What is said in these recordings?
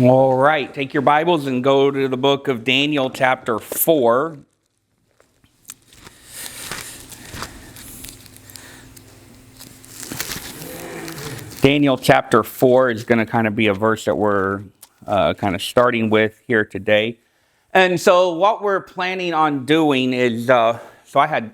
All right, take your Bibles and go to the book of Daniel chapter 4. Daniel chapter 4 is going to kind of be a verse that we're kind of starting with here today. And so what we're planning on doing is, I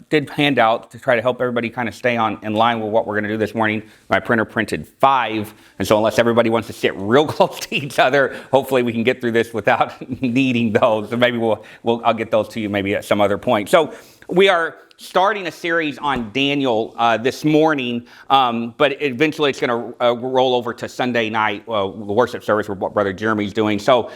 did handout to try to help everybody kind of stay in line with what we're going to do this morning. My printer printed 5, and so unless everybody wants to sit real close to each other, hopefully we can get through this without needing those. So maybe I'll get those to you maybe at some other point. So we are starting a series on Daniel this morning, but eventually it's going to roll over to Sunday night, the worship service where Brother Jeremy's doing. So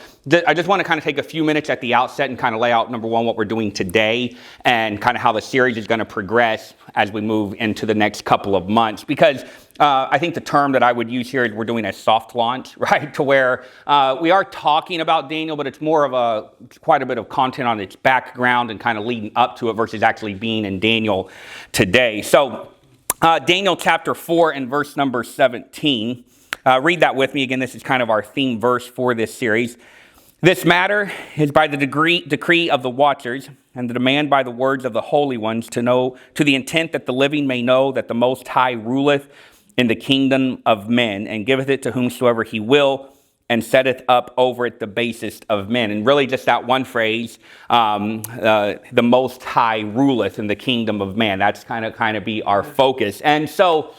I just want to kind of take a few minutes at the outset and kind of lay out, number one, what we're doing today and kind of how the series is going to progress as we move into the next couple of months. Because I think the term that I would use here is we're doing a soft launch, right? To where we are talking about Daniel, but it's more of quite a bit of content on its background and kind of leading up to it versus actually being in Daniel today. So Daniel chapter 4 and verse number 17. Read that with me. Again, this is kind of our theme verse for this series. This matter is by the decree of the watchers and the demand by the words of the holy ones to the intent that the living may know that the Most High ruleth in the kingdom of men, and giveth it to whomsoever he will, and setteth up over it the basest of men. And really just that one phrase, the Most High ruleth in the kingdom of man. That's kind of be our focus. And so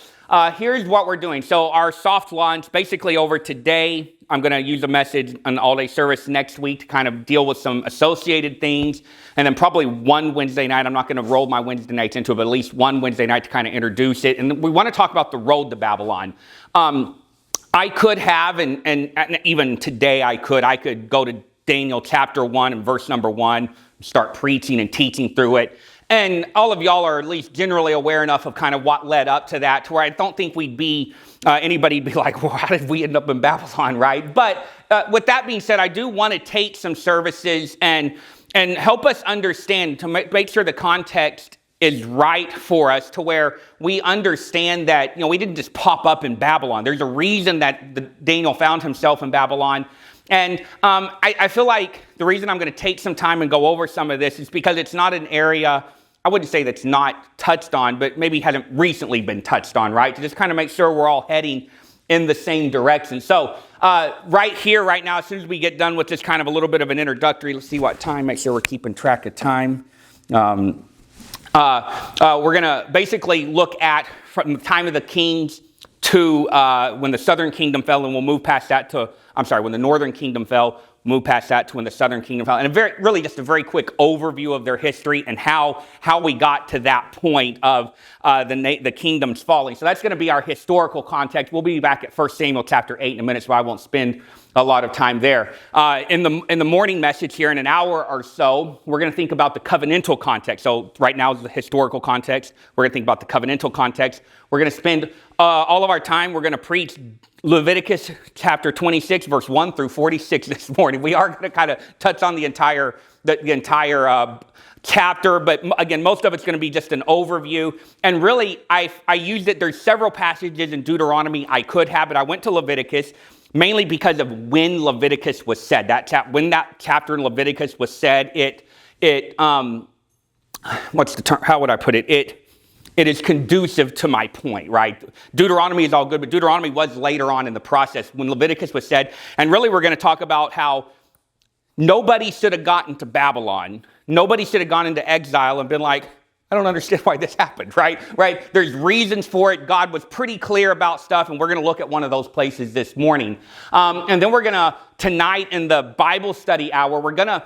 here's what we're doing. So our soft launch, basically over today, I'm going to use a message on all-day service next week to kind of deal with some associated things. And then probably one Wednesday night, I'm not going to roll my Wednesday nights into it, but at least one Wednesday night to kind of introduce it. And we want to talk about the road to Babylon. I could have, and even today I could go to Daniel chapter 1 and verse number 1, start preaching and teaching through it. And all of y'all are at least generally aware enough of kind of what led up to that, to where I don't think anybody'd be like, well, how did we end up in Babylon, right? But with that being said, I do want to take some services and help us understand, to make sure the context is right for us, to where we understand that, we didn't just pop up in Babylon. There's a reason that Daniel found himself in Babylon. And I feel like the reason I'm going to take some time and go over some of this is because it's not an area, I wouldn't say that's not touched on, but maybe hasn't recently been touched on, right? To just kind of make sure we're all heading in the same direction. So right here, right now, as soon as we get done with this kind of a little bit of an introductory, let's see what time, make sure we're keeping track of time. We're going to basically look at from the time of the kings to when the southern kingdom fell, and we'll move past that to, when the northern kingdom fell, move past that to when the southern kingdom fell. And really just a very quick overview of their history and how we got to that point of the kingdoms falling. So that's going to be our historical context. We'll be back at 1 Samuel chapter 8 in a minute, so I won't spend a lot of time there. In the morning message here in an hour or so, we're going to think about the covenantal context. So right now is the historical context. We're going to think about the covenantal context. We're going to spend all of our time, we're going to preach Leviticus chapter 26, verse 1 through 46 this morning. We are going to kind of touch on the entire chapter, but again, most of it's going to be just an overview. And really, I used it. There's several passages in Deuteronomy I could have, but I went to Leviticus mainly because of when Leviticus was said. When that chapter in Leviticus was said, what's the term? How would I put it? It is conducive to my point, right? Deuteronomy is all good, but Deuteronomy was later on in the process when Leviticus was said. And really, we're going to talk about how nobody should have gotten to Babylon. Nobody should have gone into exile and been like, I don't understand why this happened, right? There's reasons for it. God was pretty clear about stuff, and we're going to look at one of those places this morning. And then we're going to, tonight in the Bible study hour, we're going to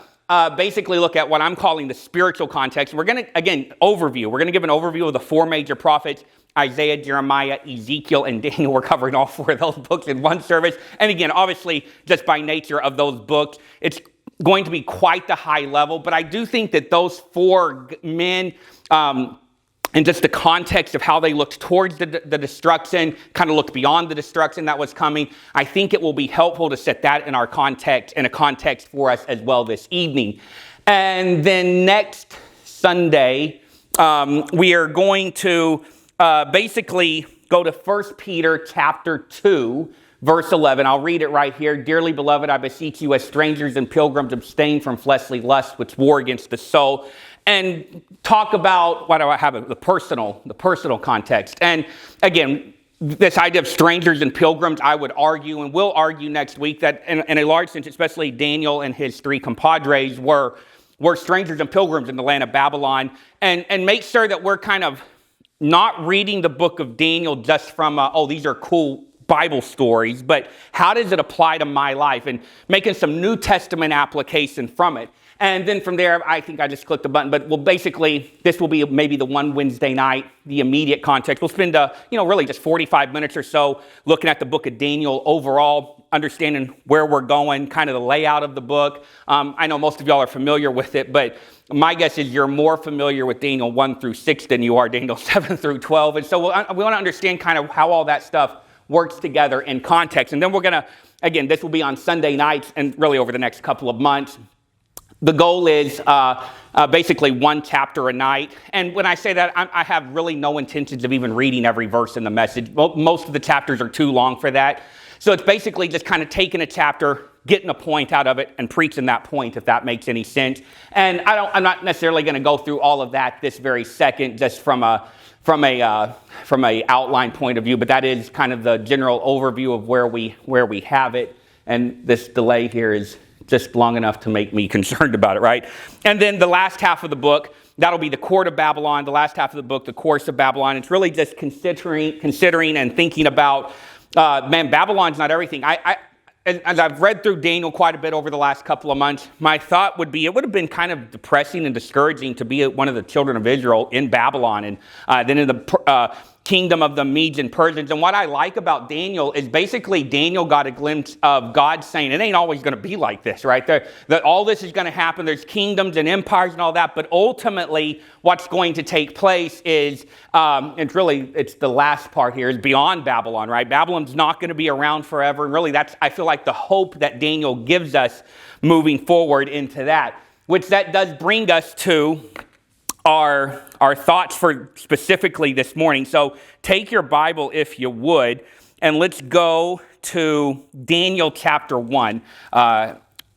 basically look at what I'm calling the spiritual context. We're going to, again, overview. We're going to give an overview of the 4 major prophets, Isaiah, Jeremiah, Ezekiel, and Daniel. We're covering all 4 of those books in one service. And again, obviously, just by nature of those books, it's going to be quite the high level. But I do think that those 4 men, and just the context of how they looked towards the destruction, kind of looked beyond the destruction that was coming, I think it will be helpful to set that in a context for us as well this evening. And then next Sunday, we are going to basically go to 1 Peter chapter 2, verse 11. I'll read it right here. Dearly beloved, I beseech you as strangers and pilgrims, abstain from fleshly lusts which war against the soul. And talk about, why do I have it? The personal context. And again, this idea of strangers and pilgrims, I would argue, and will argue next week, that in a large sense, especially Daniel and his three compadres were strangers and pilgrims in the land of Babylon. And make sure that we're kind of not reading the book of Daniel just from, these are cool Bible stories, but how does it apply to my life? And making some New Testament application from it. And then from there, I think I just clicked the button, but basically, this will be maybe the one Wednesday night, the immediate context. We'll spend, really just 45 minutes or so looking at the book of Daniel overall, understanding where we're going, kind of the layout of the book. I know most of y'all are familiar with it, but my guess is you're more familiar with Daniel 1 through 6 than you are Daniel 7 through 12. And so we want to understand kind of how all that stuff works together in context. And then we're going to, again, this will be on Sunday nights and really over the next couple of months. The goal is basically one chapter a night. And when I say that, I have really no intentions of even reading every verse in the message. Most of the chapters are too long for that. So it's basically just kind of taking a chapter, getting a point out of it, and preaching that point, if that makes any sense. And I'm not necessarily going to go through all of that this very second, just from a outline point of view. But that is kind of the general overview of where we have it. And this delay here is just long enough to make me concerned about it, right? And then the last half of the book, that'll be the court of Babylon. The last half of the book, the course of Babylon. It's really just considering and thinking about, Babylon's not everything. As I've read through Daniel quite a bit over the last couple of months, my thought would be it would have been kind of depressing and discouraging to be one of the children of Israel in Babylon and then in the kingdom of the Medes and Persians. And what I like about Daniel is basically Daniel got a glimpse of God saying, it ain't always going to be like this, right? That all this is going to happen. There's kingdoms and empires and all that. But ultimately, what's going to take place is, it's the last part here, is beyond Babylon, right? Babylon's not going to be around forever. And really, that's, I feel like, the hope that Daniel gives us moving forward into that. Which that does bring us to our thoughts for specifically this morning. So take your Bible, if you would, and let's go to Daniel chapter 1.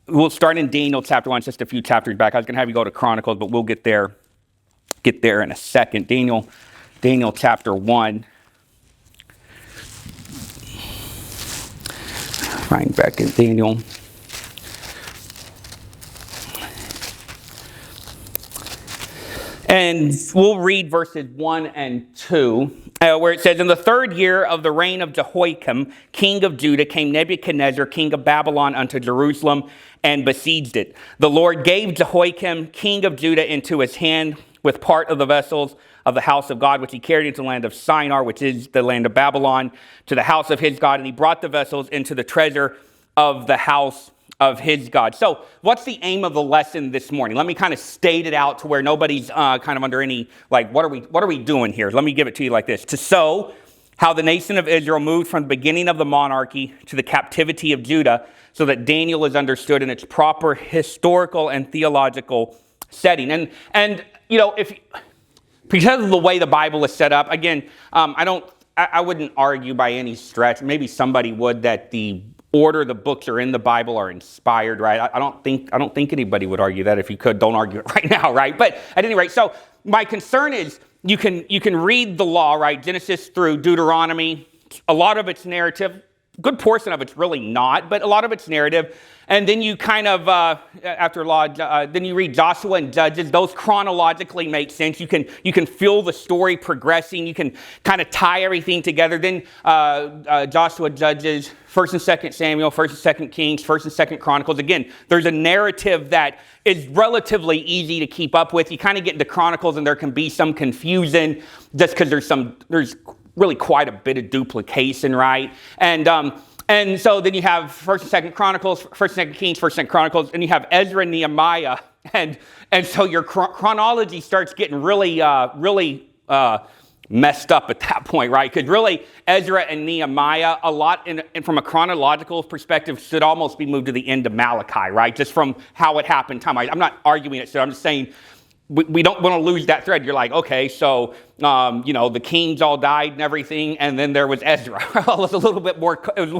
We'll start in Daniel chapter 1, just a few chapters back. I was going to have you go to Chronicles, but we'll get there in a second. Daniel chapter 1. Right back in Daniel. And we'll read verses 1 and 2, where it says, in the third year of the reign of Jehoiakim, king of Judah, came Nebuchadnezzar, king of Babylon, unto Jerusalem, and besieged it. The Lord gave Jehoiakim, king of Judah, into his hand with part of the vessels of the house of God, which he carried into the land of Shinar, which is the land of Babylon, to the house of his God. And he brought the vessels into the treasure of the house of his God. So what's the aim of the lesson this morning? Let me kind of state it out to where nobody's kind of under any, like, what are we doing here? Let me give it to you like this. To show how the nation of Israel moved from the beginning of the monarchy to the captivity of Judah, so that Daniel is understood in its proper historical and theological setting. And because of the way the Bible is set up, again, I wouldn't argue by any stretch. Maybe somebody would, that the order the books are in the Bible are inspired, right? I don't think anybody would argue that. If you could, don't argue it right now, right? But at any rate, so my concern is you can read the law, right? Genesis through Deuteronomy. A lot of it's narrative. A good portion of it's really not, but a lot of it's narrative. And then you kind of, after law, then you read Joshua and Judges. Those chronologically make sense. You can feel the story progressing. You can kind of tie everything together. Then Joshua, Judges, 1st and 2nd Samuel, 1st and 2nd Kings, 1st and 2nd Chronicles. Again, there's a narrative that is relatively easy to keep up with. You kind of get into Chronicles and there can be some confusion just because there's really quite a bit of duplication, right? And so then you have 1st and 2nd Chronicles, 1st and 2nd Kings, 1st and 2nd Chronicles, and you have Ezra and Nehemiah. And so your chronology starts getting really messed up at that point, right? Because really, Ezra and Nehemiah, a lot, and from a chronological perspective, should almost be moved to the end of Malachi, right? Just from how it happened time. I'm not arguing it, so I'm just saying we don't want to lose that thread. You're like, okay, so, the kings all died and everything, and then there was Ezra. It was a little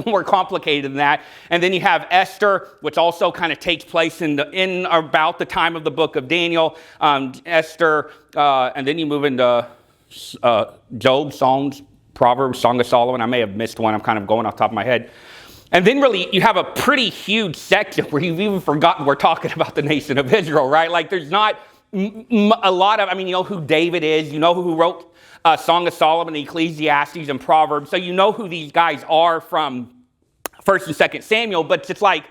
more complicated than that. And then you have Esther, which also kind of takes place in about the time of the book of Daniel. Esther, and then you move into Job, Psalms, Proverbs, Song of Solomon. I may have missed one. I'm kind of going off the top of my head. And then really you have a pretty huge section where you've even forgotten we're talking about the nation of Israel, right? Like there's not a lot of, you know who David is, you know who wrote Song of Solomon, Ecclesiastes, and Proverbs. So you know who these guys are from 1st and 2nd Samuel, but it's like,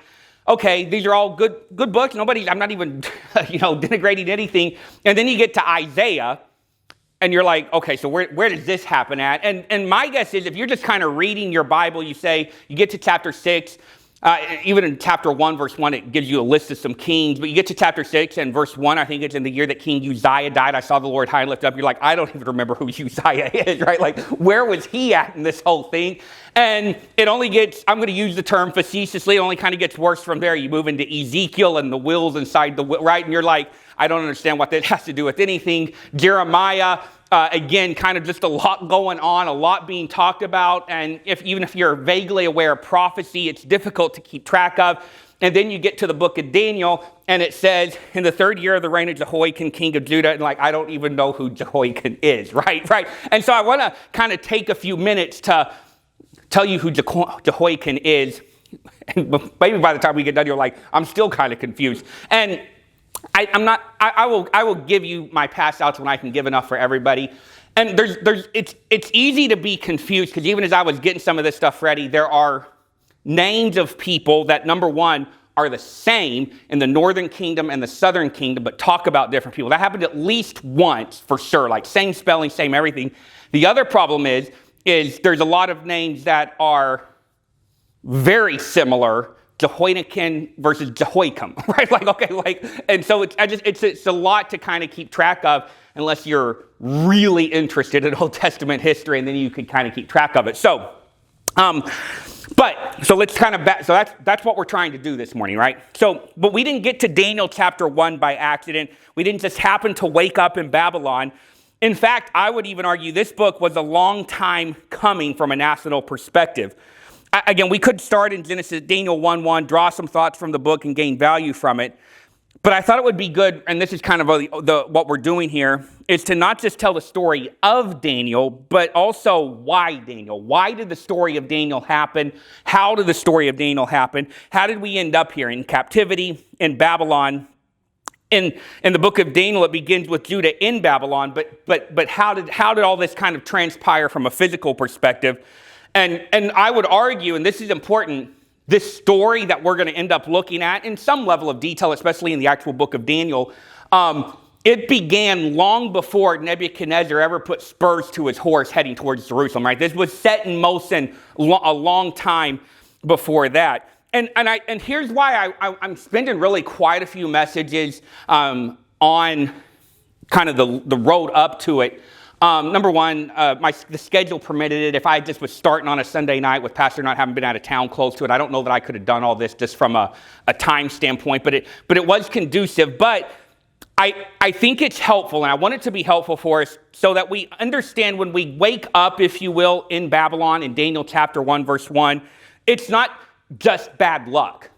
okay, these are all good books. I'm not even, denigrating anything. And then you get to Isaiah, and you're like, okay, so where does this happen at? And my guess is if you're just kind of reading your Bible, you get to chapter 6, even in chapter 1, verse 1, it gives you a list of some kings. But you get to chapter 6 and verse 1, I think it's in the year that King Uzziah died. I saw the Lord high and lifted up. You're like, I don't even remember who Uzziah is, right? Like, where was he at in this whole thing? And it only gets, I'm going to use the term facetiously, it only kind of gets worse from there. You move into Ezekiel and the wills inside the will, right? And you're like, I don't understand what that has to do with anything. Jeremiah, again, kind of just a lot going on, a lot being talked about. And even if you're vaguely aware of prophecy, it's difficult to keep track of. And then you get to the book of Daniel, and it says, in the 3rd year of the reign of Jehoiakim, king of Judah, and like, I don't even know who Jehoiakim is, right? And so I want to kind of take a few minutes to tell you who Jehoiakim is. And maybe by the time we get done, you're like, I'm still kind of confused. And I will give you my pass outs when I can give enough for everybody. And it's easy to be confused because even as I was getting some of this stuff ready, there are names of people that, number one, are the same in the northern kingdom and the southern kingdom, but talk about different people. That happened at least once for sure, like same spelling, same everything. The other problem is there's a lot of names that are very similar, Jehoiakim versus Jehoiakim, right? And so it's a lot to kind of keep track of unless you're really interested in Old Testament history, and then you can kind of keep track of it. So let's kind of that's what we're trying to do this morning, right? But we didn't get to Daniel chapter 1 by accident. We didn't just happen to wake up in Babylon. In fact, I would even argue this book was a long time coming from a national perspective. Again, we could start in Daniel 1:1, draw some thoughts from the book and gain value from it. But I thought it would be good, and this is kind of what we're doing here, is to not just tell the story of Daniel, but also why Daniel. Why did the story of Daniel happen? How did the story of Daniel happen? How did we end up here in captivity in Babylon? In the book of Daniel, it begins with Judah in Babylon, but how did all this kind of transpire from a physical perspective? And I would argue, and this is important, this story that we're going to end up looking at in some level of detail, especially in the actual book of Daniel, it began long before Nebuchadnezzar ever put spurs to his horse heading towards Jerusalem, right? This was set in motion a long time before that. And here's why I'm spending really quite a few messages on kind of the road up to it. Number one, the schedule permitted it. If I just was starting on a Sunday night with Pastor not having been out of town close to it, I don't know that I could have done all this just from a time standpoint, but it was conducive. But I think it's helpful, and I want it to be helpful for us so that we understand when we wake up, if you will, in Babylon, in Daniel chapter 1, verse 1, it's not just bad luck,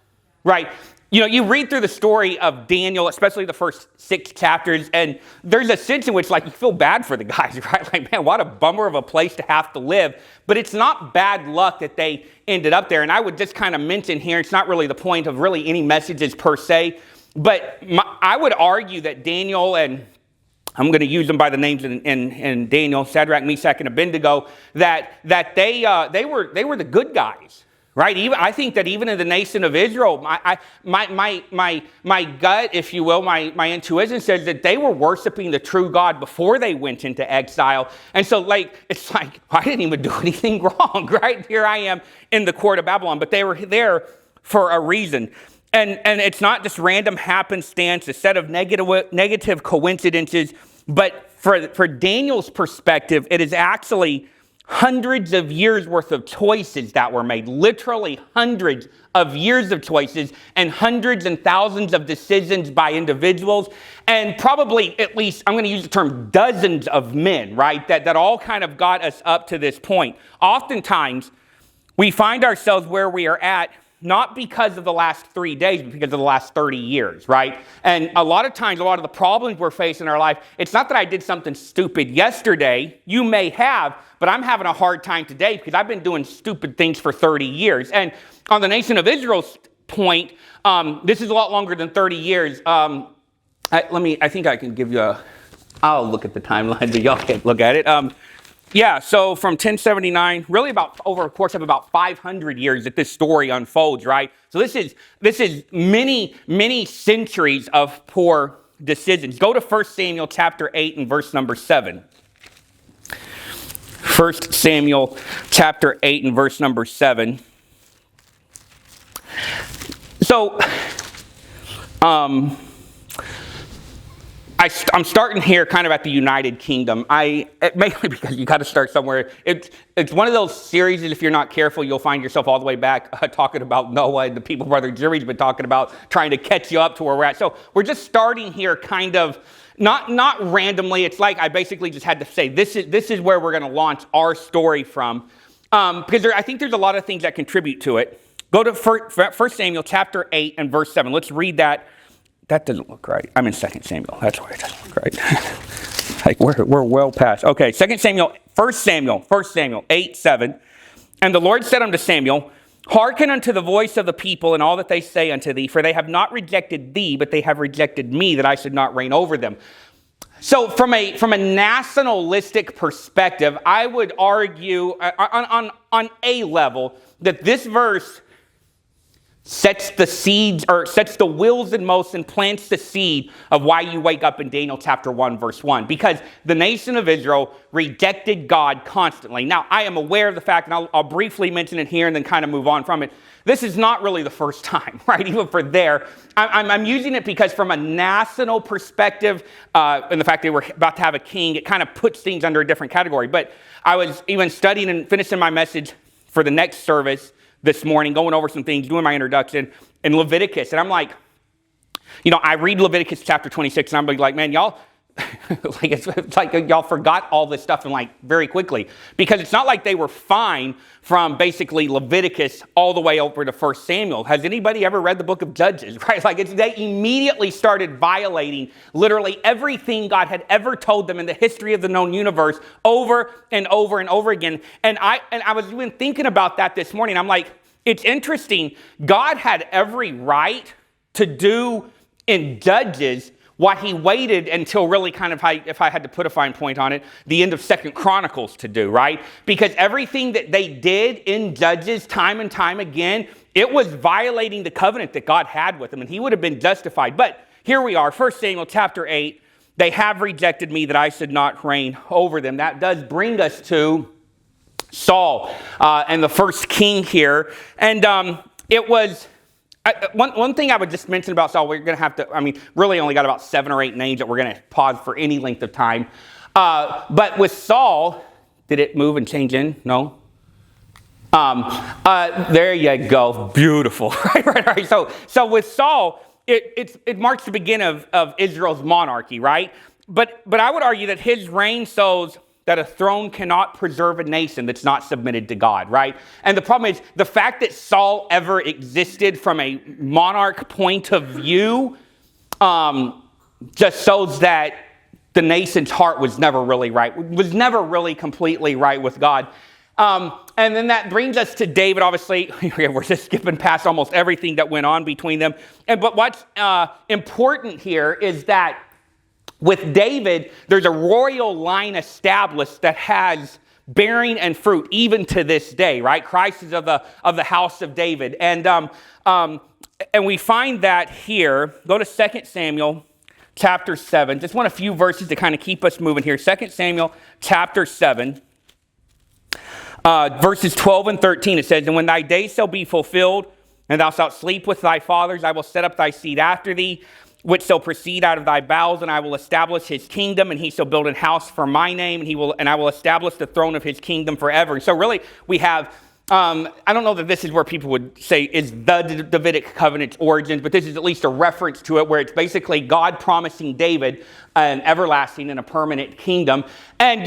right? You know, you read through the story of Daniel, especially the first 6 chapters, and there's a sense in which, like, you feel bad for the guys, right? Like, man, what a bummer of a place to have to live. But it's not bad luck that they ended up there. And I would just kind of mention here, it's not really the point of really any messages per se, but I would argue that Daniel, and I'm going to use them by the names in Daniel, Shadrach, Meshach, and Abednego, that they were the good guys. Right? I think that even in the nation of Israel, my gut, if you will, my intuition says that they were worshiping the true God before they went into exile. And so, it's like, I didn't even do anything wrong, right? Here I am in the court of Babylon, but they were there for a reason. And it's not just random happenstance, a set of negative coincidences, but for Daniel's perspective, it is actually hundreds of years worth of choices that were made, literally hundreds of years of choices and hundreds and thousands of decisions by individuals, and probably at least, I'm going to use the term dozens of men, right? That all kind of got us up to this point. Oftentimes, we find ourselves where we are at not because of the last 3 days, but because of the last 30 years, right? And a lot of times, a lot of the problems we're facing in our life, it's not that I did something stupid yesterday. You may have, but I'm having a hard time today because I've been doing stupid things for 30 years. And on the nation of Israel's point, this is a lot longer than 30 years. I think I can give you I'll look at the timeline, but y'all can't look at it. Yeah, so from 1079, really about over a course of about 500 years that this story unfolds, right? So this is many centuries of poor decisions. Go to 1 Samuel chapter 8 and verse number 7. 1 Samuel chapter 8 and verse number 7. So, I'm starting here kind of at the United Kingdom. Mainly because you got to start somewhere. It's one of those series that if you're not careful, you'll find yourself all the way back talking about Noah and the people Brother Jerry's been talking about, trying to catch you up to where we're at. So we're just starting here kind of, not randomly. It's like I basically just had to say, this is where we're going to launch our story from. Because I think there's a lot of things that contribute to it. Go to 1 Samuel chapter 8 and verse 7. Let's read that. That doesn't look right. I'm in 2 Samuel. That's why it doesn't look right. Like we're well past. Okay, 1 Samuel 8, 7. And the Lord said unto Samuel, hearken unto the voice of the people and all that they say unto thee, for they have not rejected thee, but they have rejected me, that I should not reign over them. So from a nationalistic perspective, I would argue on a level that this verse sets the seeds, or sets the wheels in motion, plants the seed of why you wake up in Daniel chapter 1, verse 1. Because the nation of Israel rejected God constantly. Now, I am aware of the fact, and I'll briefly mention it here and then kind of move on from it. This is not really the first time, right? Even for there. I'm using it because from a national perspective, and the fact they were about to have a king, it kind of puts things under a different category. But I was even studying and finishing my message for the next service this morning, going over some things, doing my introduction in Leviticus. And I'm like, I read Leviticus chapter 26 and I'm like, man, y'all, it's like y'all forgot all this stuff and like very quickly, because it's not like they were fine from basically Leviticus all the way over to 1 Samuel. Has anybody ever read the book of Judges, right? They immediately started violating literally everything God had ever told them in the history of the known universe over and over and over again. And I was even thinking about that this morning. I'm like, it's interesting. God had every right to do in Judges what he waited until really kind of, if I had to put a fine point on it, the end of 2 Chronicles to do, right? Because everything that they did in Judges time and time again, it was violating the covenant that God had with them, and he would have been justified. But here we are, 1 Samuel chapter 8, they have rejected me that I should not reign over them. That does bring us to Saul and the first king here. And it was... One thing I would just mention about Saul, we're going to have to, really only got about 7 or 8 names that we're going to pause for any length of time. But with Saul, did it move and change in? No? There you go. Beautiful. Right. So with Saul, it marks the beginning of Israel's monarchy, right? But I would argue that his reign shows that a throne cannot preserve a nation that's not submitted to God, right? And the problem is the fact that Saul ever existed from a monarch point of view just shows that the nation's heart was never really right, was never really completely right with God. And then that brings us to David, obviously. We're just skipping past almost everything that went on between them. But what's important here is that with David, there's a royal line established that has bearing and fruit even to this day, right? Christ is of the house of David. And we find that here. Go to 2 Samuel chapter 7. Just want a few verses to kind of keep us moving here. 2 Samuel chapter 7, verses 12 and 13. It says, and when thy days shall be fulfilled, and thou shalt sleep with thy fathers, I will set up thy seed after thee, which shall proceed out of thy bowels, and I will establish his kingdom, and he shall build an house for my name, and I will establish the throne of his kingdom forever. And so really we have, I don't know that this is where people would say is the Davidic covenant's origins, but this is at least a reference to it, where it's basically God promising David an everlasting and a permanent kingdom. And,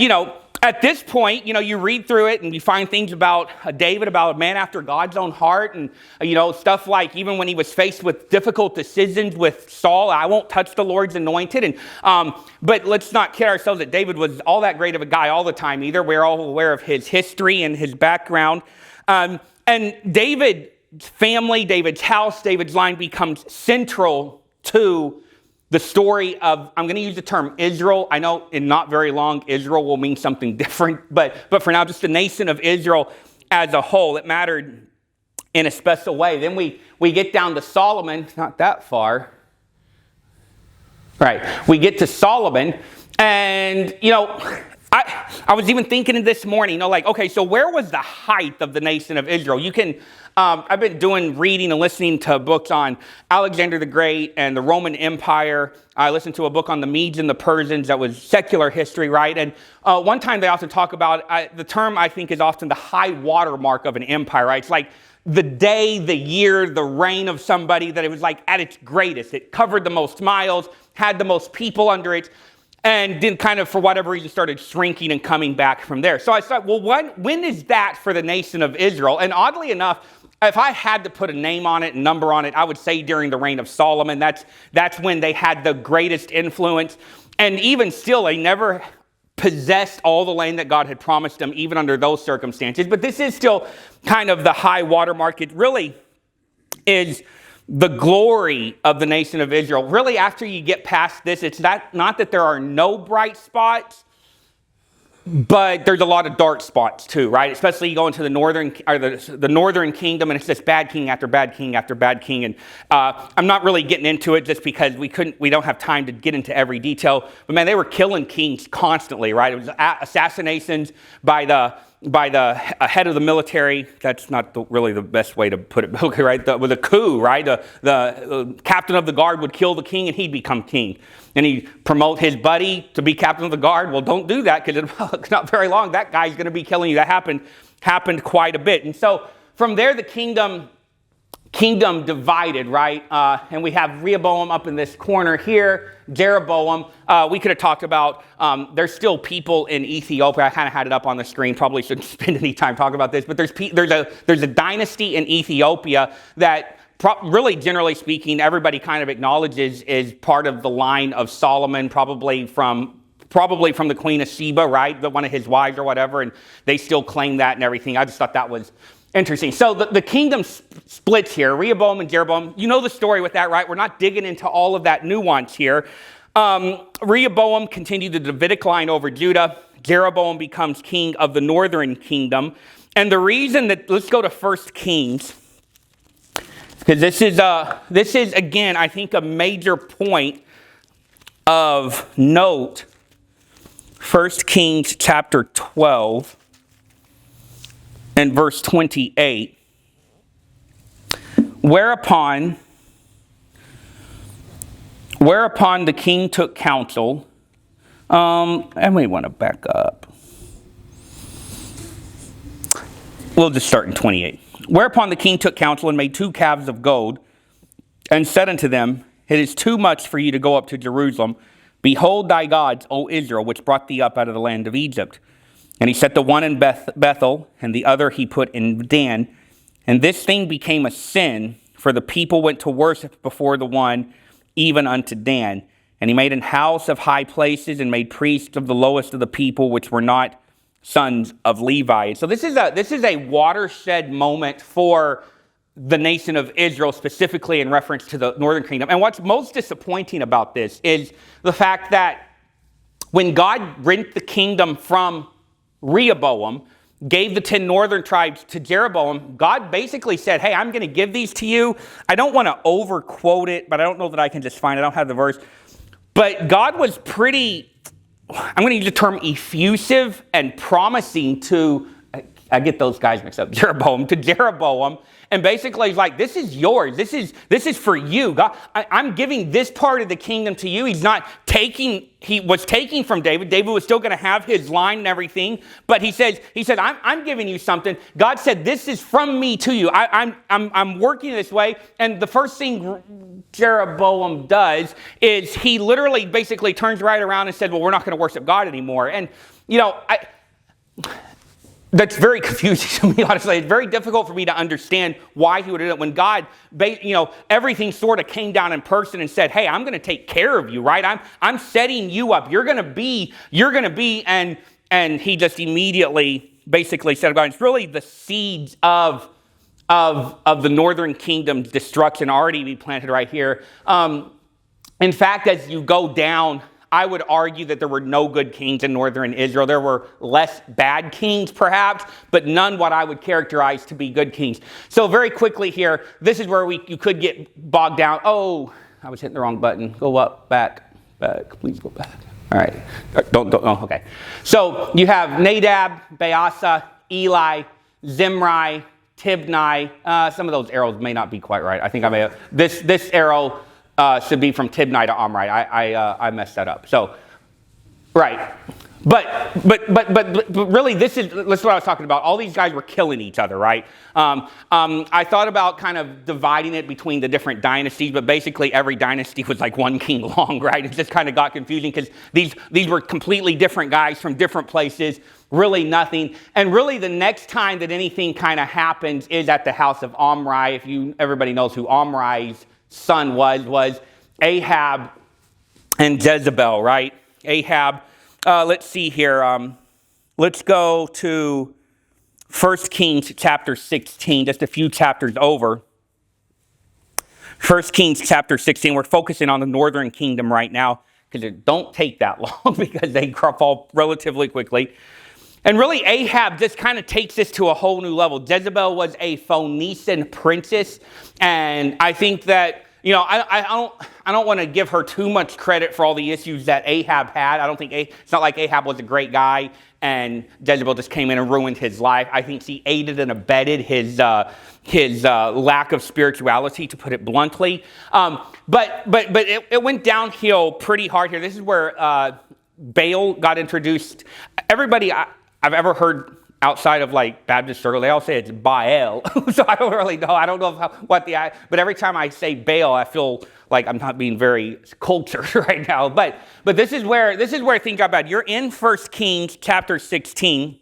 at this point, you read through it and you find things about David, about a man after God's own heart, and, stuff like even when he was faced with difficult decisions with Saul, I won't touch the Lord's anointed. And but let's not kid ourselves that David was all that great of a guy all the time either. We're all aware of his history and his background. And David's family, David's house, David's line becomes central to the story of, I'm going to use the term Israel. I know in not very long, Israel will mean something different, but for now, just the nation of Israel as a whole. It mattered in a special way. Then we get down to Solomon, not that far. Right, we get to Solomon, and, I was even thinking this morning, okay, so where was the height of the nation of Israel? You can, I've been reading and listening to books on Alexander the Great and the Roman Empire. I listened to a book on the Medes and the Persians that was secular history, right? And one time they often talk about, the term I think is often the high water mark of an empire, right? It's like the day, the year, the reign of somebody that it was like at its greatest. It covered the most miles, had the most people under it, and then kind of, for whatever reason, started shrinking and coming back from there. So I thought, well, when is that for the nation of Israel? And oddly enough, if I had to put a name on it, a number on it, I would say during the reign of Solomon. That's when they had the greatest influence. And even still, they never possessed all the land that God had promised them, even under those circumstances. But this is still kind of the high watermark. It really is the glory of the nation of Israel. Really, after you get past this, it's not that there are no bright spots, but there's a lot of dark spots too, right? Especially you go into the northern kingdom, and it's just bad king after bad king after bad king. And I'm not really getting into it just because we don't have time to get into every detail. But man, they were killing kings constantly, right? It was assassinations by the head of the military. That's not really the best way to put it, okay, right? With a coup, right? The captain of the guard would kill the king and he'd become king. And he'd promote his buddy to be captain of the guard. Well, don't do that, because it's not very long. That guy's going to be killing you. That happened quite a bit. And so from there, the kingdom divided, right? And we have Rehoboam up in this corner here, Jeroboam. We could have talked about, there's still people in Ethiopia. I kind of had it up on the screen. Probably shouldn't spend any time talking about this, but there's a dynasty in Ethiopia that really, generally speaking, everybody kind of acknowledges is part of the line of Solomon, probably from the Queen of Sheba, right? One of his wives or whatever, and they still claim that and everything. I just thought that was interesting. So the kingdom splits here, Rehoboam and Jeroboam. You know the story with that, right? We're not digging into all of that nuance here. Rehoboam continued the Davidic line over Judah. Jeroboam becomes king of the northern kingdom. And the reason that, let's go to 1 Kings, because this is again, I think, a major point of note. 1 Kings chapter 12 and verse 28. Whereupon the king took counsel, and we want to back up. We'll just start in 28. Whereupon the king took counsel and made 2 calves of gold, and said unto them, It is too much for you to go up to Jerusalem. Behold thy gods, O Israel, which brought thee up out of the land of Egypt. And he set the one in Bethel, and the other he put in Dan. And this thing became a sin, for the people went to worship before the one, even unto Dan. And he made an house of high places, and made priests of the lowest of the people, which were not sons of Levi. So this is a watershed moment for the nation of Israel, specifically in reference to the northern kingdom. And what's most disappointing about this is the fact that when God rent the kingdom from Rehoboam, gave the 10 northern tribes to Jeroboam, God basically said, hey, I'm going to give these to you. I don't want to overquote it, but I don't know that I can just find it. I don't have the verse. But God was pretty, I'm going to use the term effusive and promising to I get those guys mixed up. Jeroboam to Jeroboam. And basically he's like, this is yours. This is for you. God, I'm giving this part of the kingdom to you. He was taking from David. David was still going to have his line and everything. But he said, I'm giving you something. God said, this is from me to you. I'm working this way. And the first thing Jeroboam does is he literally basically turns right around and said, well, we're not going to worship God anymore. And, that's very confusing to me, honestly. It's very difficult for me to understand why he would do that when God, everything sort of came down in person and said, hey, I'm going to take care of you, right? I'm setting you up. You're going to be, and he just immediately basically said, God, it's really the seeds of the northern kingdom's destruction already be planted right here. In fact, as you go down, I would argue that there were no good kings in northern Israel. There were less bad kings, perhaps, but none what I would characterize to be good kings. So very quickly here, this is where you could get bogged down. Oh, I was hitting the wrong button. Go up, back, please go back. All right. Okay. So you have Nadab, Baasa, Eli, Zimri, Tibni. Some of those arrows may not be quite right. I think I may have. This arrow should be from Tibni to Omri. I messed that up. So, right. But really, this is what I was talking about. All these guys were killing each other, right? I thought about kind of dividing it between the different dynasties, but basically every dynasty was like one king long, right? It just kind of got confusing because these were completely different guys from different places, really nothing. And really the next time that anything kind of happens is at the house of Omri. Everybody knows who Omri's son was Ahab and Jezebel, right? Ahab. Let's see here. Let's go to 1 Kings chapter 16, just a few chapters over. 1 Kings chapter 16. We're focusing on the northern kingdom right now because it don't take that long because they fall relatively quickly. And really, Ahab just kind of takes this to a whole new level. Jezebel was a Phoenician princess, and I think that, I don't want to give her too much credit for all the issues that Ahab had. I don't think it's not like Ahab was a great guy and Jezebel just came in and ruined his life. I think she aided and abetted his lack of spirituality, to put it bluntly. But it went downhill pretty hard here. This is where Baal got introduced. Everybody I've ever heard outside of like Baptist circle, they all say it's Baal. So I don't really know. I don't know but every time I say Baal, I feel like I'm not being very cultured right now. But this is where things got bad. You're in 1 Kings chapter 16.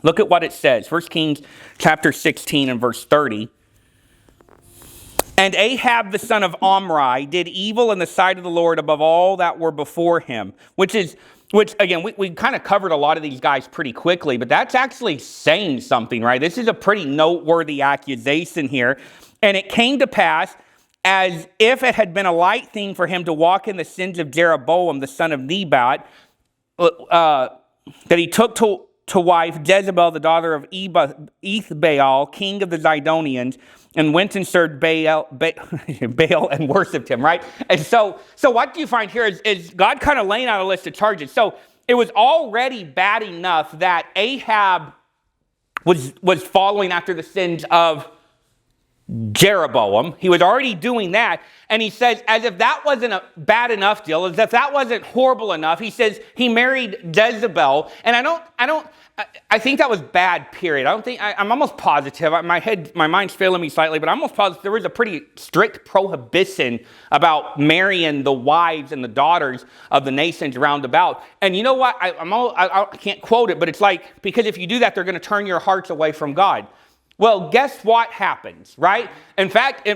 Look at what it says. 1 Kings chapter 16 and verse 30. And Ahab the son of Omri did evil in the sight of the Lord above all that were before him, which again, we kind of covered a lot of these guys pretty quickly, but that's actually saying something, right? This is a pretty noteworthy accusation here. And it came to pass, as if it had been a light thing for him to walk in the sins of Jeroboam, the son of Nebat, that he took to wife Jezebel, the daughter of Ethbaal, king of the Zidonians, and went and served Baal and worshipped him, right? And so what you find here is God kind of laying out a list of charges. So it was already bad enough that Ahab was following after the sins of Jeroboam. He was already doing that. And he says, as if that wasn't a bad enough deal, as if that wasn't horrible enough, he says he married Jezebel. And I think that was bad, period. I'm almost positive. My mind's failing me slightly, but I'm almost positive there was a pretty strict prohibition about marrying the wives and the daughters of the nations round about. And you know what? I can't quote it, but it's like, because if you do that, they're going to turn your hearts away from God. Well, guess what happens, right? In fact,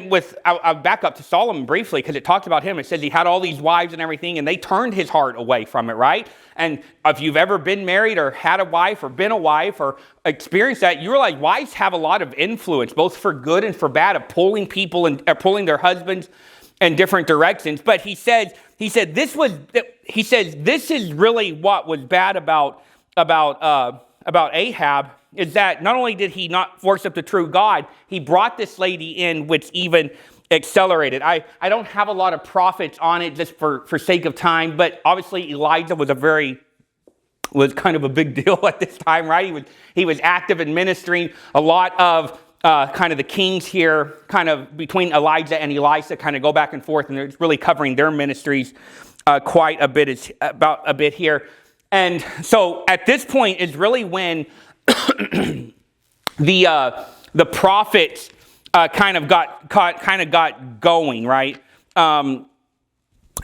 I'll back up to Solomon briefly because it talks about him. It says he had all these wives and everything, and they turned his heart away from it, right? And if you've ever been married or had a wife or been a wife or experienced that, you realize wives have a lot of influence, both for good and for bad, of pulling people and pulling their husbands in different directions. But he said this is really what was bad about Ahab. Is that not only did he not worship the true God, he brought this lady in, which even accelerated. I don't have a lot of prophets on it just for sake of time, but obviously Elijah was a very was kind of a big deal at this time, right? He was active in ministering. A lot of kind of the kings here, kind of between Elijah and Elisha, kind of go back and forth, and it's really covering their ministries quite a bit. It's about a bit here, and so at this point is really when the prophets kind of got going, right?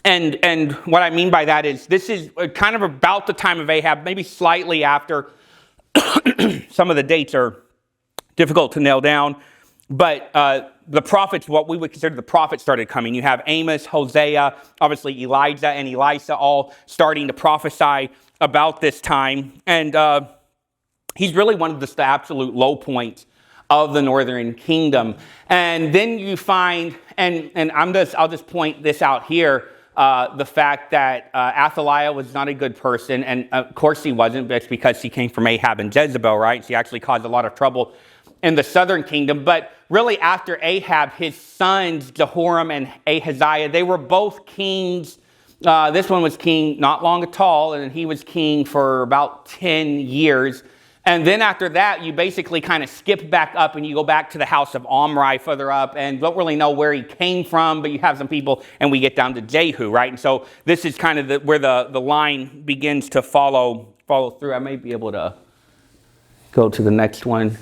And what I mean by that is this is kind of about the time of Ahab, maybe slightly after. Some of the dates are difficult to nail down, but the prophets, what we would consider the prophets, started coming. You have Amos, Hosea, obviously Elijah and Elisha, all starting to prophesy about this time. And he's really one of the absolute low points of the northern kingdom. And then you find, and I'll just point this out here, the fact that Athaliah was not a good person, and of course he wasn't, but it's because she came from Ahab and Jezebel, right? She actually caused a lot of trouble in the southern kingdom. But really after Ahab, his sons, Jehoram and Ahaziah, they were both kings. This one was king not long at all, and he was king for about 10 years. And then after that, you basically kind of skip back up and you go back to the house of Omri further up, and don't really know where he came from, but you have some people, and we get down to Jehu, right? And so this is kind of where the line begins to follow through. I may be able to go to the next one.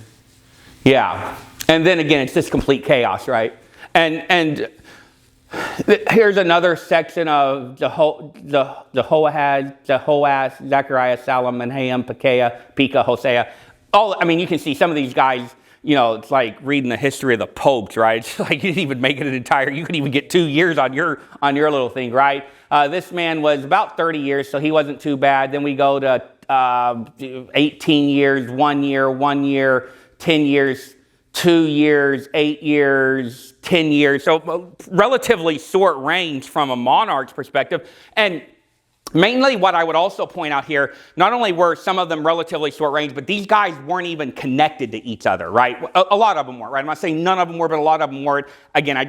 Yeah. And then again, it's just complete chaos, right? And here's another section of Jehoahaz, Zechariah, Salom, Menaham, Pekah, Hosea. You can see some of these guys, it's like reading the history of the popes, right? It's like you didn't even make it you could even get 2 years on your little thing, right? This man was about 30 years, so he wasn't too bad. Then we go to 18 years, 1 year, 10 years, 2 years, 8 years, 10 years. So relatively short range from a monarch's perspective. And mainly what I would also point out here, not only were some of them relatively short range, but these guys weren't even connected to each other, right? A lot of them weren't, right? I'm not saying none of them were, but a lot of them weren't. Again, I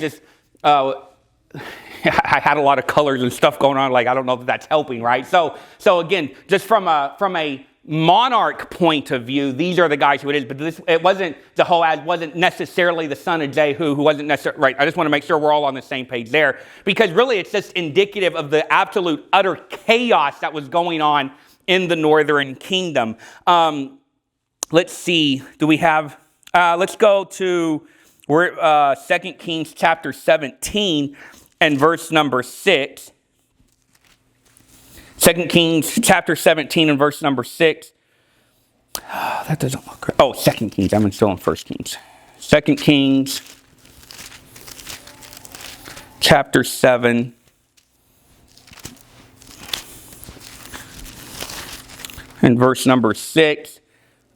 had a lot of colors and stuff going on. Like, I don't know if that's helping, right? So again, just from a monarch point of view, these are the guys who it is, but Jehoahaz wasn't necessarily the son of Jehu, who wasn't necessarily, right? I just want to make sure we're all on the same page there, because really it's just indicative of the absolute utter chaos that was going on in the northern kingdom. Let's see, do we have, let's go to, we're 2 Kings chapter 17 and verse number 6. 2 Kings chapter 17 and verse number 6. That doesn't look right. Oh, 2 Kings. I'm still in 1 Kings. 2 Kings chapter 7. And verse number 6.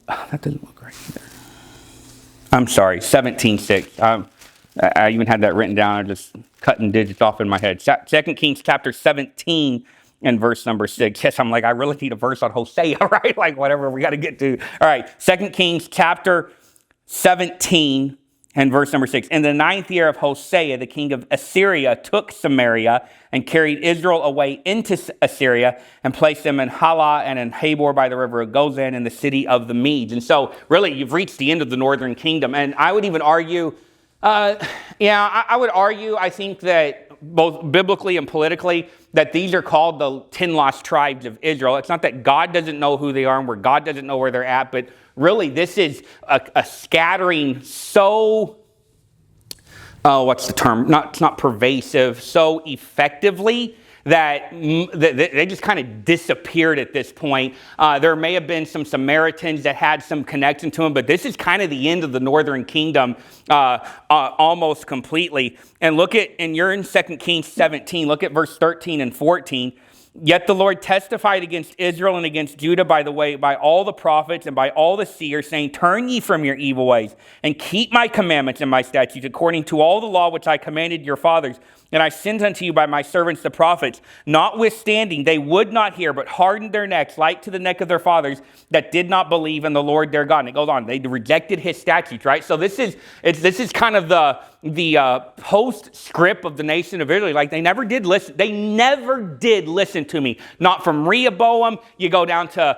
Oh, that doesn't look right either. I'm sorry, 17:6. I even had that written down. I'm just cutting digits off in my head. 2 Kings chapter 17 and verse number 6. Yes, I'm like, I really need a verse on Hosea, right? Like whatever we got to get to. All right, 2 Kings chapter 17 and verse number 6. In the 9th year of Hosea, the king of Assyria took Samaria and carried Israel away into Assyria and placed them in Halah and in Habor by the river of Gozan in the city of the Medes. And so really you've reached the end of the northern kingdom. And I would even argue, I would argue, I think that both biblically and politically, that these are called the 10 lost tribes of Israel. It's not that God doesn't know who they are and where God doesn't know where they're at, but really this is a scattering so, what's the term? It's not pervasive, so effectively that they just kind of disappeared at this point. There may have been some Samaritans that had some connection to them, but this is kind of the end of the northern kingdom almost completely. And you're in 2 Kings 17, look at verse 13 and 14. Yet the Lord testified against Israel and against Judah by all the prophets and by all the seers, saying, turn ye from your evil ways and keep my commandments and my statutes according to all the law which I commanded your fathers. and I sent unto you by my servants the prophets. Notwithstanding, they would not hear, but hardened their necks, like to the neck of their fathers, that did not believe in the Lord their God. And it goes on. They rejected his statutes, right? So this is kind of the postscript of the nation of Israel. Like they never did listen. They never did listen to me. Not from Rehoboam. You go down to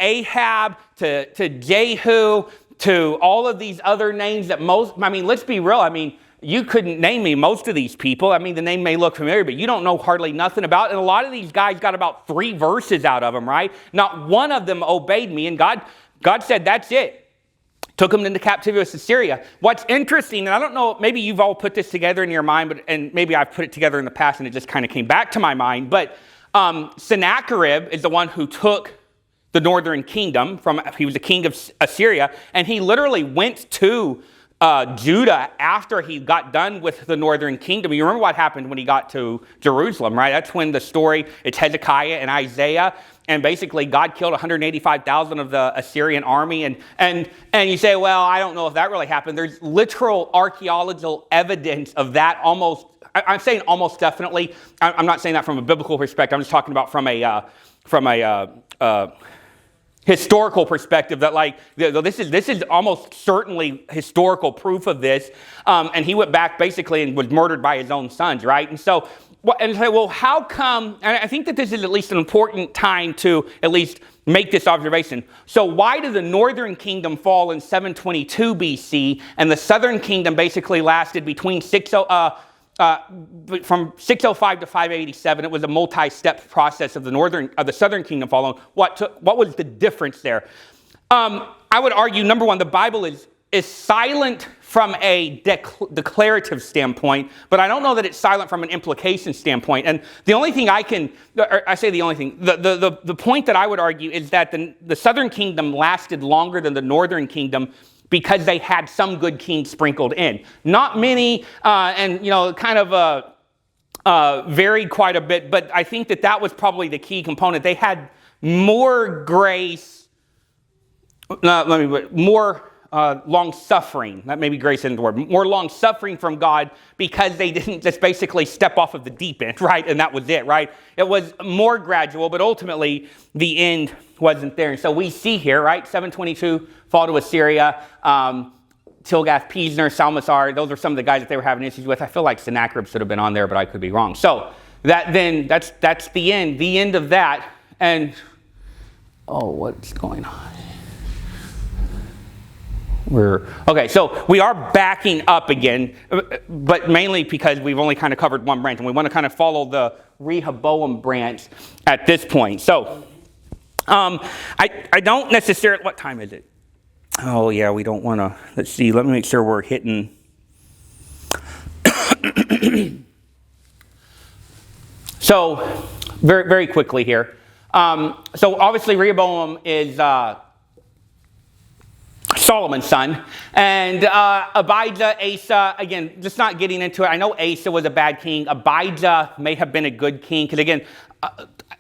Ahab, to Jehu, to all of these other names that let's be real. You couldn't name me most of these people. The name may look familiar, but you don't know hardly nothing about it. And a lot of these guys got about 3 verses out of them, right? Not one of them obeyed me, and God said, that's it. Took them into captivity with Assyria. What's interesting, and I don't know, maybe you've all put this together in your mind, and maybe I've put it together in the past, and it just kind of came back to my mind, but Sennacherib is the one who took the northern kingdom he was the king of Assyria, and he literally went to Judah after he got done with the northern kingdom. You remember what happened when he got to Jerusalem, right? That's when the story, it's Hezekiah and Isaiah, and basically God killed 185,000 of the Assyrian army, and you say, well, I don't know if that really happened. There's literal archaeological evidence of that almost. I'm saying almost definitely. I'm not saying that from a biblical perspective. I'm just talking about from a historical perspective, that this is almost certainly historical proof of this. And he went back basically and was murdered by his own sons, right? And so, well, how come? And I think that this is at least an important time to at least make this observation. So why did the northern kingdom fall in 722 BC, and the southern kingdom basically lasted between from 605 to 587? It was a multi-step process of the southern kingdom falling. What was the difference there? I would argue, number one, the Bible is silent from a declarative standpoint, but I don't know that it's silent from an implication standpoint. And the only thing the point that I would argue is that the southern kingdom lasted longer than the northern kingdom, because they had some good kings sprinkled in. Not many, varied quite a bit, but I think that was probably the key component. They had more grace, more long-suffering. That maybe grace isn't the word. More long-suffering from God, because they didn't just basically step off of the deep end, right? And that was it, right? It was more gradual, but ultimately the end wasn't there. And so we see here, right, 722, fall to Assyria, Tilgath-Pileser, Salmasar, those are some of the guys that they were having issues with. I feel like Sennacherib should have been on there, but I could be wrong. So that's the end of that. And, what's going on? So we are backing up again, but mainly because we've only kind of covered one branch, and we want to kind of follow the Rehoboam branch at this point. So I don't necessarily, what time is it? Oh yeah, we don't want to, let's see, let me make sure we're hitting. So very, very quickly here. So obviously Rehoboam is Solomon's son, and Abijah, Asa, again, just not getting into it. I know Asa was a bad king. Abijah may have been a good king, because again,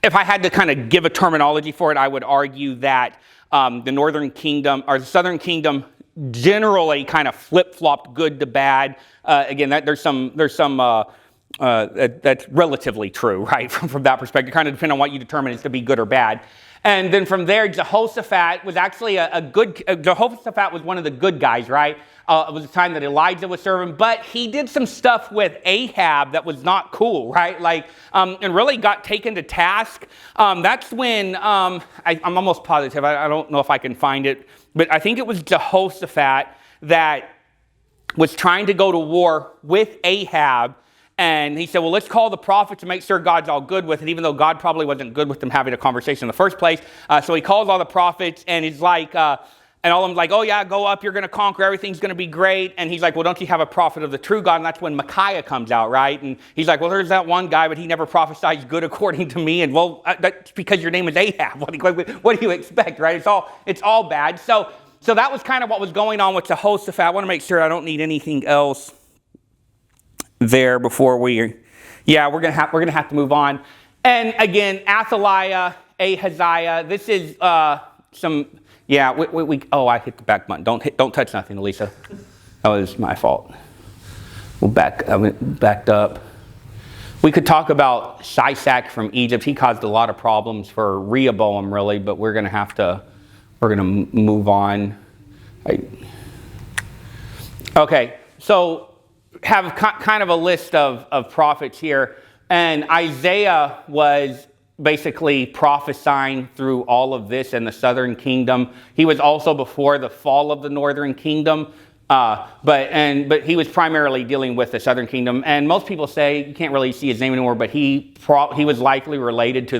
if I had to kind of give a terminology for it, I would argue that the northern kingdom, or the southern kingdom, generally kind of flip-flopped good to bad. Again, that's relatively true, right? From that perspective, kind of depending on what you determine is to be good or bad. And then from there, Jehoshaphat was actually Jehoshaphat was one of the good guys, right? It was the time that Elijah was serving, but he did some stuff with Ahab that was not cool, right? And really got taken to task. That's when, I'm almost positive, I don't know if I can find it, but I think it was Jehoshaphat that was trying to go to war with Ahab. And he said, well, let's call the prophets to make sure God's all good with it, even though God probably wasn't good with them having a conversation in the first place. So he calls all the prophets, and he's like, and all of them like, oh yeah, go up, you're going to conquer, everything's going to be great. And he's like, well, don't you have a prophet of the true God? And that's when Micaiah comes out, right? And he's like, well, there's that one guy, but he never prophesies good according to me. And well, that's because your name is Ahab. What do you expect, right? It's all bad. So that was kind of what was going on with Jehoshaphat. I want to make sure I don't need anything else there before we're gonna have to move on. And again, Athaliah, Ahaziah, this is I hit the back button. Don't touch nothing, Elisa. That was my fault. I went backed up. We could talk about Shishak from Egypt. He caused a lot of problems for Rehoboam, really, but we're going to move on. Okay, so have kind of a list of prophets here. And Isaiah was basically prophesying through all of this in the southern kingdom. He was also before the fall of the northern kingdom. But he was primarily dealing with the southern kingdom, and most people say, you can't really see his name anymore, but he was likely related to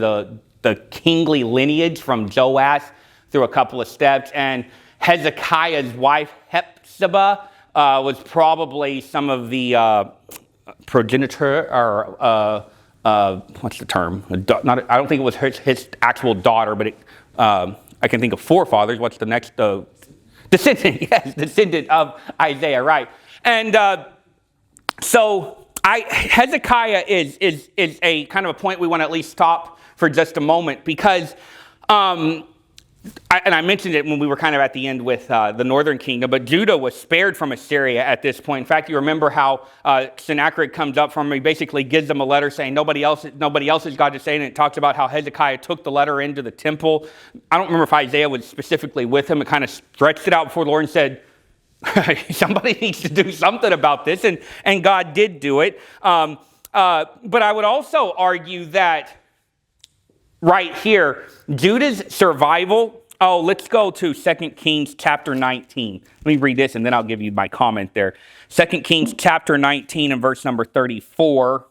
the kingly lineage from Joash through a couple of steps. And Hezekiah's wife Hephzibah was probably some of the progenitor, or what's the term? I don't think it was his actual daughter, but I can think of forefathers. What's the next? Descendant, yes, descendant of Isaiah, right? And so Hezekiah is a kind of a point we want to at least stop for just a moment, because, I mentioned it when we were kind of at the end with the northern kingdom, but Judah was spared from Assyria at this point. In fact, you remember how Sennacherib comes up from him. He basically gives them a letter saying nobody else has got to say, and it talks about how Hezekiah took the letter into the temple. I don't remember if Isaiah was specifically with him. It kind of stretched it out before the Lord and said, somebody needs to do something about this, and God did do it. But I would also argue that right here, Judah's survival. Oh, let's go to 2 Kings chapter 19. Let me read this and then I'll give you my comment there. 2 Kings chapter 19 and verse number 34.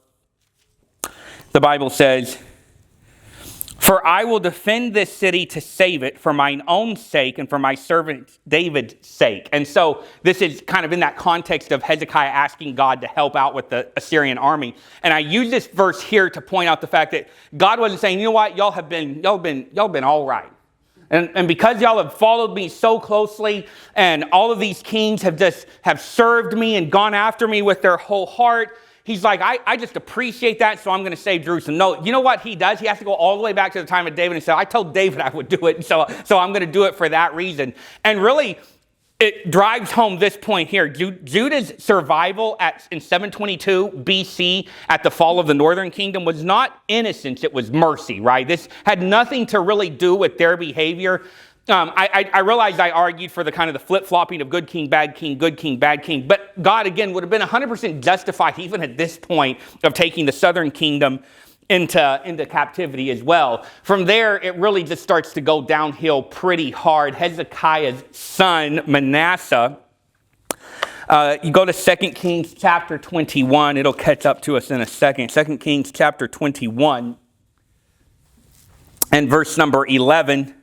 The Bible says, "For I will defend this city to save it for mine own sake and for my servant David's sake." And so this is kind of in that context of Hezekiah asking God to help out with the Assyrian army. And I use this verse here to point out the fact that God wasn't saying, you know what, y'all been all right. And because y'all have followed me so closely, and all of these kings have served me and gone after me with their whole heart, he's like, I just appreciate that, so I'm going to save Jerusalem. No, you know what he does? He has to go all the way back to the time of David and say, I told David I would do it, so I'm going to do it for that reason. And really, it drives home this point here. Judah's survival in 722 BC at the fall of the northern kingdom was not innocence, it was mercy, right? This had nothing to really do with their behavior. I realized I argued for the kind of the flip-flopping of good king, bad king, good king, bad king. But God, again, would have been 100% justified even at this point of taking the southern kingdom into captivity as well. From there, it really just starts to go downhill pretty hard. Hezekiah's son, Manasseh, you go to 2 Kings chapter 21. It'll catch up to us in a second. 2 Kings chapter 21 and verse number 11.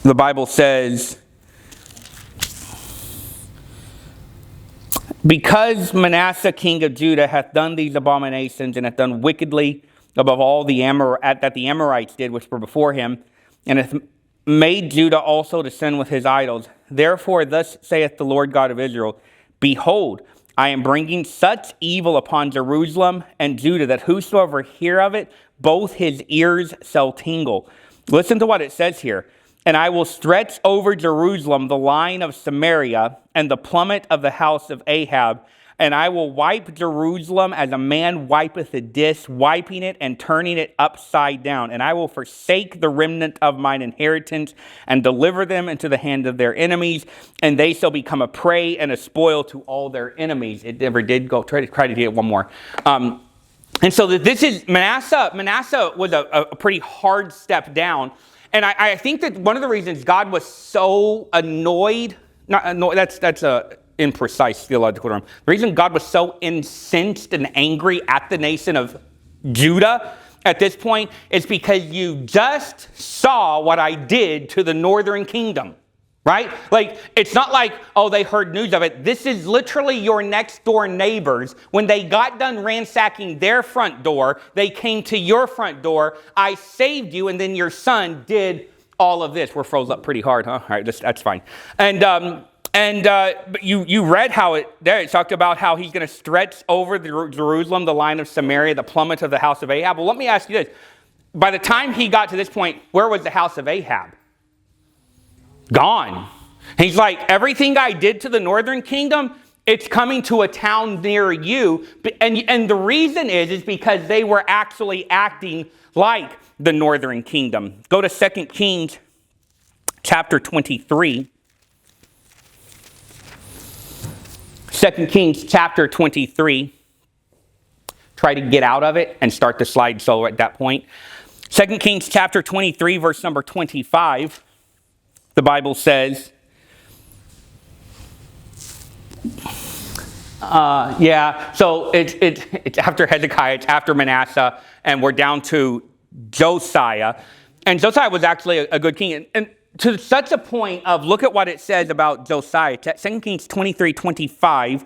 The Bible says, "Because Manasseh king of Judah hath done these abominations, and hath done wickedly above all that the Amorites did, which were before him, and hath made Judah also to sin with his idols. Therefore thus saith the Lord God of Israel, Behold, I am bringing such evil upon Jerusalem and Judah, that whosoever hear of it, both his ears shall tingle." Listen to what it says here. "And I will stretch over Jerusalem the line of Samaria and the plummet of the house of Ahab. And I will wipe Jerusalem as a man wipeth a dish, wiping it and turning it upside down. And I will forsake the remnant of mine inheritance and deliver them into the hand of their enemies. And they shall become a prey and a spoil to all their enemies." It never did go. Try to get one more. And so this is Manasseh. Manasseh was a pretty hard step down. And I think that one of the reasons God was so annoyed, not annoyed, that's a imprecise theological term. The reason God was so incensed and angry at the nation of Judah at this point is because you just saw what I did to the northern kingdom. Right? Like, it's not like, oh, they heard news of it. This is literally your next door neighbors. When they got done ransacking their front door, they came to your front door. I saved you, and then your son did all of this. We're froze up pretty hard, huh? All right, that's fine. But you read how it talked about how he's going to stretch over Jerusalem, the line of Samaria, the plummet of the house of Ahab. Well, let me ask you this. By the time he got to this point, where was the house of Ahab? Gone. He's like, everything I did to the northern kingdom, It's coming to a town near you. And the reason is because they were actually acting like the northern kingdom. Go to 2 Kings chapter 23. 2 Kings chapter 23. Try to get out of it and start the slide solo at that point. 2 Kings chapter 23, verse number 25. The Bible says, so it's after Hezekiah, it's after Manasseh, and we're down to Josiah. And Josiah was actually a good king. And to such a point of, look at what it says about Josiah. 2 Kings 23, 25,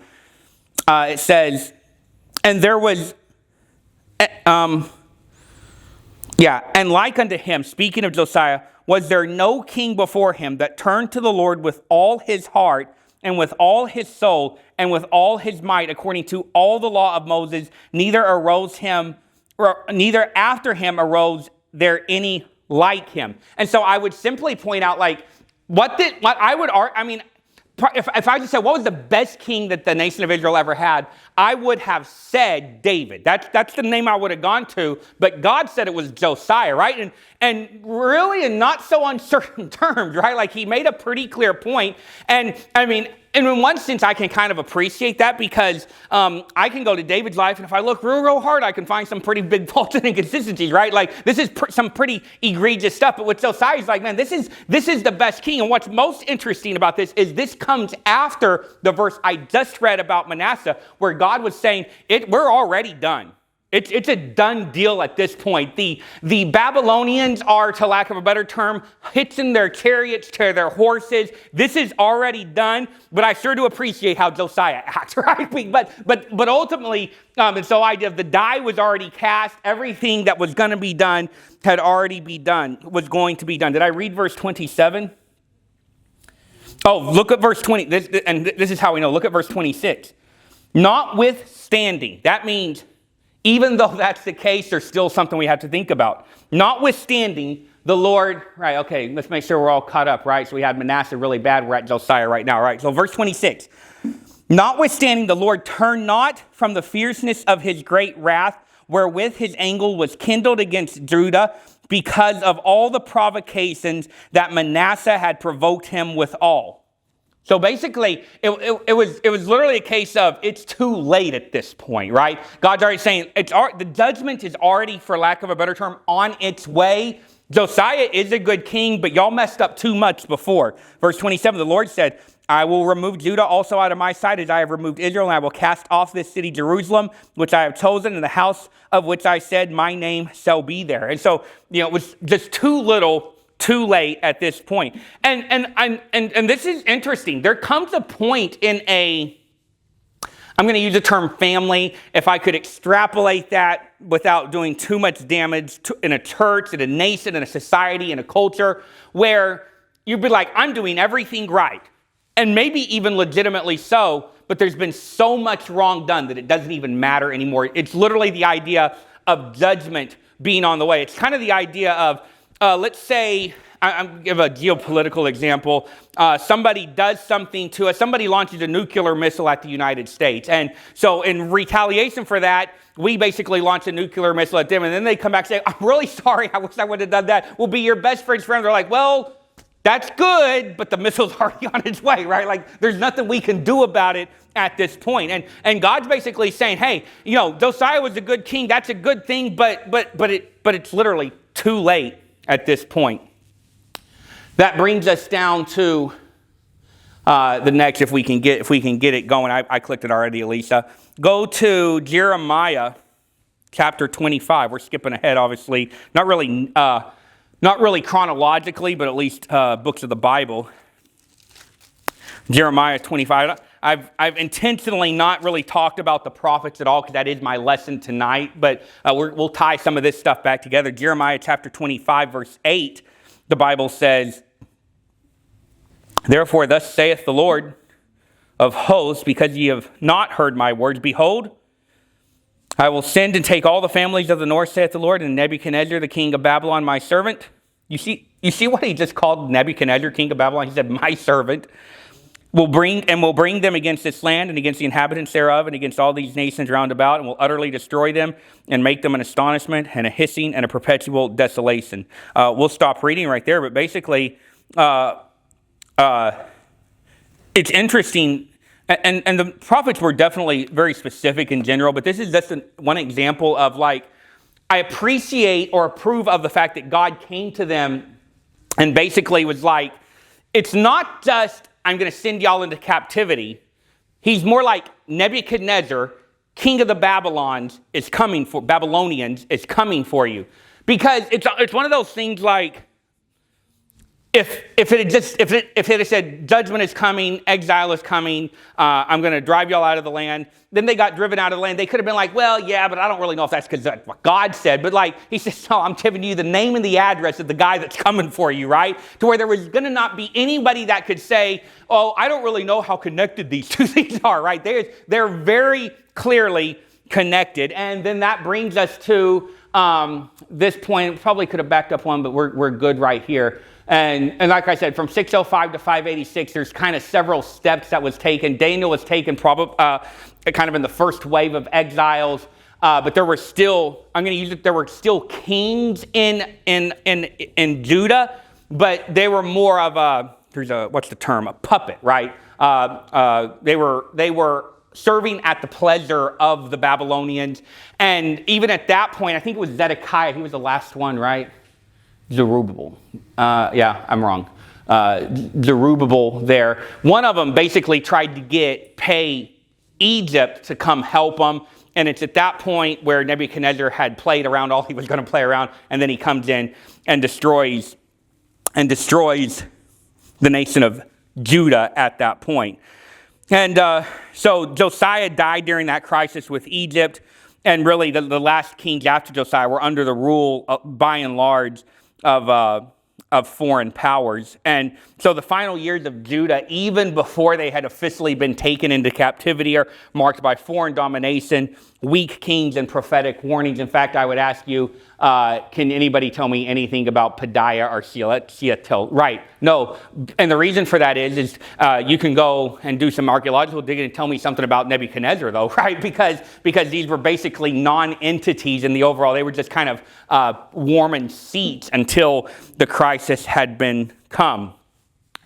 it says, and there was, and like unto him, speaking of Josiah, was there no king before him that turned to the Lord with all his heart and with all his soul and with all his might, according to all the law of Moses, neither after him arose there any like him. And so I would simply point out, like, if I just said, what was the best king that the nation of Israel ever had, I would have said David. That's the name I would have gone to, but God said it was Josiah, right? And really in not so uncertain terms, right? Like, he made a pretty clear point. And I mean, and in one sense, I can kind of appreciate that, because I can go to David's life, and if I look real hard, I can find some pretty big faults and inconsistencies, right? Like, this is some pretty egregious stuff. But with Josiah, he's like, man, this is the best king. And what's most interesting about this is this comes after the verse I just read about Manasseh, where God was saying, we're already done. It's a done deal at this point. The Babylonians are, to lack of a better term, hitching their chariots to their horses. This is already done, but I sure do appreciate how Josiah acts, right? But ultimately, and so the die was already cast. Everything that was going to be done had already been done, was going to be done. Did I read verse 27? Oh, look at verse 20. This is how we know. Look at verse 26. Notwithstanding, that means, even though that's the case, there's still something we have to think about. Notwithstanding, the Lord, right, okay, let's make sure we're all caught up, right? So we had Manasseh really bad. We're at Josiah right now, right? So verse 26. Notwithstanding, the Lord turned not from the fierceness of his great wrath, wherewith his anger was kindled against Judah, because of all the provocations that Manasseh had provoked him withal. So basically, it was literally a case of, it's too late at this point, right? God's already saying, the judgment is already, for lack of a better term, on its way. Josiah is a good king, but y'all messed up too much before. Verse 27, the Lord said, I will remove Judah also out of my sight, as I have removed Israel, and I will cast off this city Jerusalem, which I have chosen, and the house of which I said, my name shall be there. And so, it was just too little, too late at this point. And this is interesting. There comes a point in I'm going to use the term family, if I could extrapolate that without doing too much damage in a church, in a nation, in a society, in a culture, where you'd be like, I'm doing everything right. And maybe even legitimately so, but there's been so much wrong done that it doesn't even matter anymore. It's literally the idea of judgment being on the way. It's kind of the idea of, let's say, I'm give a geopolitical example. Somebody does something to us. Somebody launches a nuclear missile at the United States. And so in retaliation for that, we basically launch a nuclear missile at them. And then they come back and say, I'm really sorry. I wish I would have done that. We'll be your best friend's friend. They're like, well, that's good, but the missile's already on its way, right? Like, there's nothing we can do about it at this point. And God's basically saying, hey, Josiah was a good king. That's a good thing, but it's literally too late at this point. That brings us down to the next, if we can get it going. I clicked it already, Elisa. Go to Jeremiah chapter 25. We're skipping ahead, obviously. Not really chronologically, but at least books of the Bible. Jeremiah 25. I've intentionally not really talked about the prophets at all, because that is my lesson tonight. But we'll tie some of this stuff back together. Jeremiah chapter 25, verse 8. The Bible says, therefore, thus saith the Lord of hosts, because ye have not heard my words, behold, I will send and take all the families of the north, saith the Lord, and Nebuchadnezzar, the king of Babylon, my servant. You see what he just called Nebuchadnezzar, king of Babylon? He said, my servant. We'll bring them against this land and against the inhabitants thereof and against all these nations round about, and will utterly destroy them and make them an astonishment and a hissing and a perpetual desolation. We'll stop reading right there, but basically, it's interesting, and the prophets were definitely very specific in general, but this is just one example of like, I appreciate or approve of the fact that God came to them and basically was like, it's not just, I'm going to send y'all into captivity. He's more like Nebuchadnezzar, king of the Babylonians, is coming for you. Because it's one of those things like, if it had said judgment is coming, exile is coming, I'm going to drive y'all out of the land, then they got driven out of the land, they could have been like, well, yeah, but I don't really know if that's because that's what God said. But like, he says, no, I'm giving you the name and the address of the guy that's coming for you, right? To where there was going to not be anybody that could say, oh, I don't really know how connected these two things are, right? They're very clearly connected. And then that brings us to this point. Probably could have backed up one, but we're good right here. And like I said, from 605 to 586, there's kind of several steps that was taken. Daniel was taken probably kind of in the first wave of exiles, but there were still, there were still kings in Judah, but they were more of a puppet, right? They were serving at the pleasure of the Babylonians. And even at that point, I think it was Zedekiah, he was the last one, right? Zerubbabel. Yeah, I'm wrong. Zerubbabel there. One of them basically tried to pay Egypt to come help them. And it's at that point where Nebuchadnezzar had played around all he was going to play around. And then he comes in and destroys the nation of Judah at that point. And so Josiah died during that crisis with Egypt. And really the last kings after Josiah were under the rule, by and large, of foreign powers. And so the final years of Judah, even before they had officially been taken into captivity, are marked by foreign domination, weak kings, and prophetic warnings. In fact, I would ask you, can anybody tell me anything about Pedaiah or Shealtiel? Right. No. And the reason for that is you can go and do some archaeological digging and tell me something about Nebuchadnezzar, though, right? Because these were basically non-entities in the overall. They were just kind of warming seats until the crisis had been come.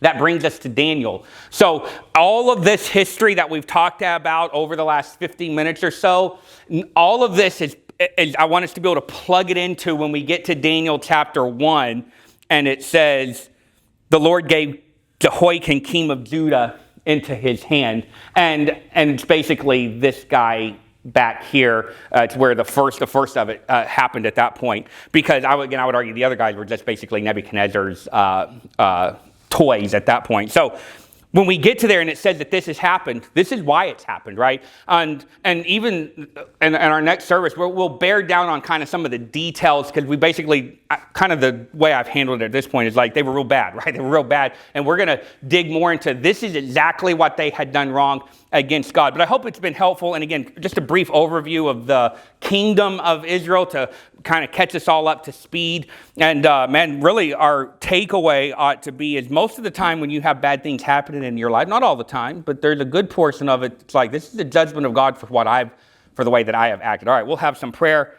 That brings us to Daniel. So all of this history that we've talked about over the last 15 minutes or so, all of this is I want us to be able to plug it into when we get to Daniel chapter 1, and it says, the Lord gave Jehoiakim, king of Judah, into his hand. And it's basically this guy back here to where the first of it happened at that point. Because I would argue the other guys were just basically Nebuchadnezzar's toys at that point. So when we get to there and it says that this has happened, this is why it's happened, right? And even in our next service, we'll bear down on kind of some of the details, because we basically, kind of the way I've handled it at this point is like they were real bad, right? They were real bad. And we're going to dig more into this is exactly what they had done wrong against God. But I hope it's been helpful. And again, just a brief overview of the kingdom of Israel to kind of catch us all up to speed. And man, really our takeaway ought to be is most of the time when you have bad things happening in your life, not all the time, but there's a good portion of it. It's like, this is the judgment of God for the way that I have acted. All right, we'll have some prayer